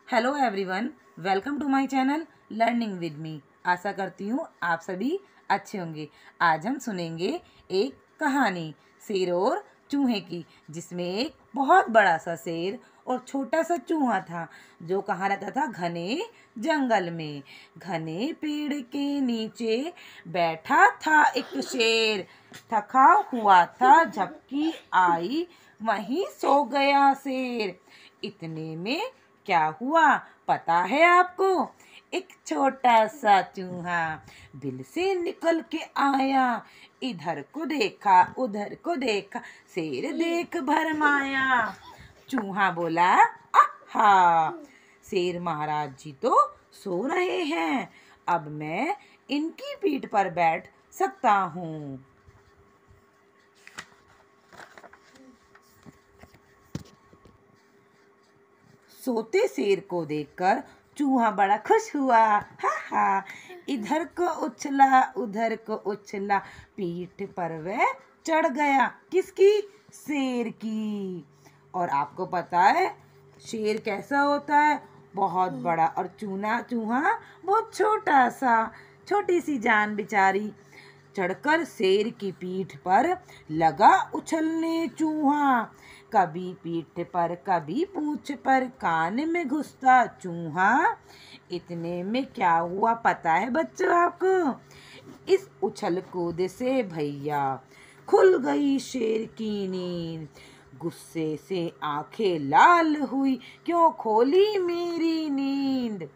Hello everyone, welcome to my channel learning with me. आशा करती हूँ आप सभी अच्छे होंगे। आज हम सुनेंगे एक कहानी शेर और चूहे की, जिसमें एक बहुत बड़ा सा शेर और छोटा सा चूहा था जो कहाँ रहता था, घने जंगल में। घने पेड़ के नीचे बैठा था एक शेर, थका हुआ था, झपकी आई वहीं सो गया शेर। इतने में क्या हुआ पता है आपको? एक छोटा सा चूहा बिल से निकल के आया। इधर को देखा उधर को देखा, शेर देख भरमाया। चूहा बोला, आहा, शेर महाराज जी तो सो रहे हैं, अब मैं इनकी पीठ पर बैठ सकता हूँ। सोते शेर को देखकर चूहा बड़ा खुश हुआ। हा हा, इधर को उछला उधर को उछला, पीठ पर वह चढ़ गया। किसकी? शेर की। और आपको पता है शेर कैसा होता है? बहुत बड़ा, और चूहा बहुत छोटा सा, छोटी सी जान बेचारी। चढ़कर शेर की पीठ पर लगा उछलने चूहा, कभी पीठ पर कभी पूंछ पर, कान में घुसता चूहा। इतने में क्या हुआ पता है बच्चों आपको? इस उछल कूद से भैया खुल गई शेर की नींद। गुस्से से आंखें लाल हुई, क्यों खोली मेरी नींद।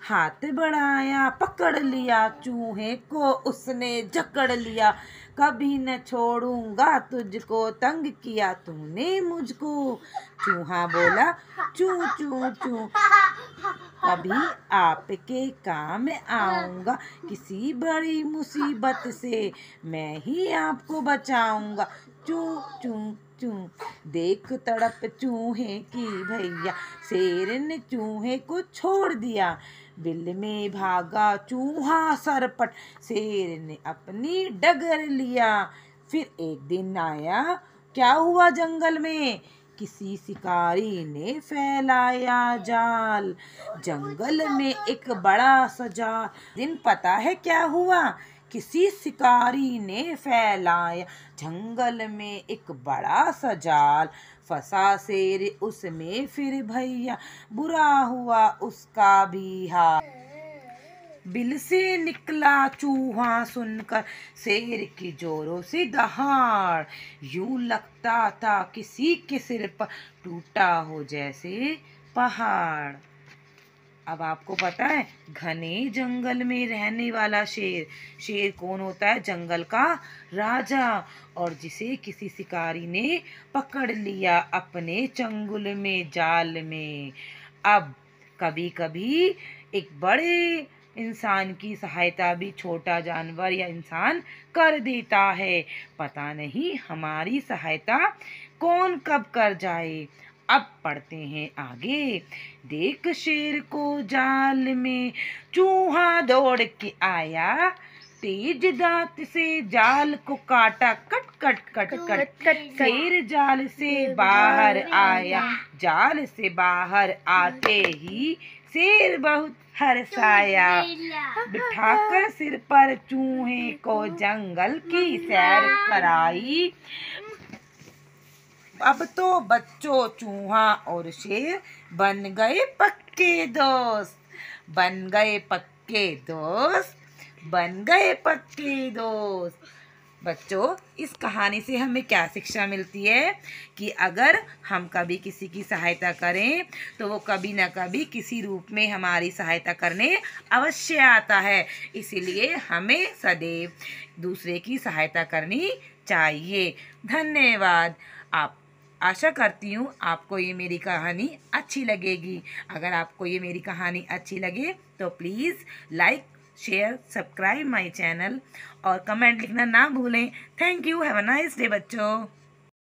हाथ बढ़ाया, पकड़ लिया चूहे को उसने, जकड़ लिया। कभी न छोड़ूंगा तुझको, तंग किया तूने मुझको। चूहा बोला, चू चू चू, कभी आपके काम आऊंगा, किसी बड़ी मुसीबत से मैं ही आपको बचाऊंगा। चू चू चू, देख तड़प चूहे की भैया, शेर ने चूहे को छोड़ दिया। बिल में भागा चूहा सरपट, शेर ने अपनी डगर लिया। फिर एक दिन आया, क्या हुआ जंगल में? किसी शिकारी ने फैलाया जाल, जंगल में एक बड़ा सा जाल। दिन पता है क्या हुआ? किसी शिकारी ने फैलाया जंगल में एक बड़ा सा जाल, फंसा शेर उसमें फिर भैया, बुरा हुआ उसका भी हाल। बिल से निकला चूहा सुनकर शेर की जोरों से दहाड़, यूं लगता था किसी के सिर पर टूटा हो जैसे पहाड़। अब आपको पता है घने जंगल में रहने वाला शेर, शेर कौन होता है? जंगल का राजा, और जिसे किसी शिकारी ने पकड़ लिया अपने चंगुल में, जाल में। अब कभी कभी एक बड़े इंसान की सहायता भी छोटा जानवर या इंसान कर देता है। पता नहीं हमारी सहायता कौन कब कर जाए। अब पढ़ते हैं आगे। देख शेर को जाल में चूहा दौड़ के आया, तेज दांत से जाल को काटा, cut cut cut cut cut. शेर जाल से बाहर आया, जाल से बाहर आते ही शेर बहुत हर्षाया। बिठाकर सिर पर चूहे को जंगल की सैर कराई। अब तो बच्चों चूहा और शेर बन गए पक्के दोस्त, बन गए पक्के दोस्त, बन गए पक्के दोस्त। बच्चों, इस कहानी से हमें क्या शिक्षा मिलती है? कि अगर हम कभी किसी की सहायता करें तो वो कभी ना कभी किसी रूप में हमारी सहायता करने अवश्य आता है। इसीलिए हमें सदैव दूसरे की सहायता करनी चाहिए। धन्यवाद। आप आशा करती हूँ आपको ये मेरी कहानी अच्छी लगेगी। अगर आपको ये मेरी कहानी अच्छी लगे तो please like, share, subscribe my channel और कमेंट लिखना ना भूलें। Thank you. Have a nice day बच्चों।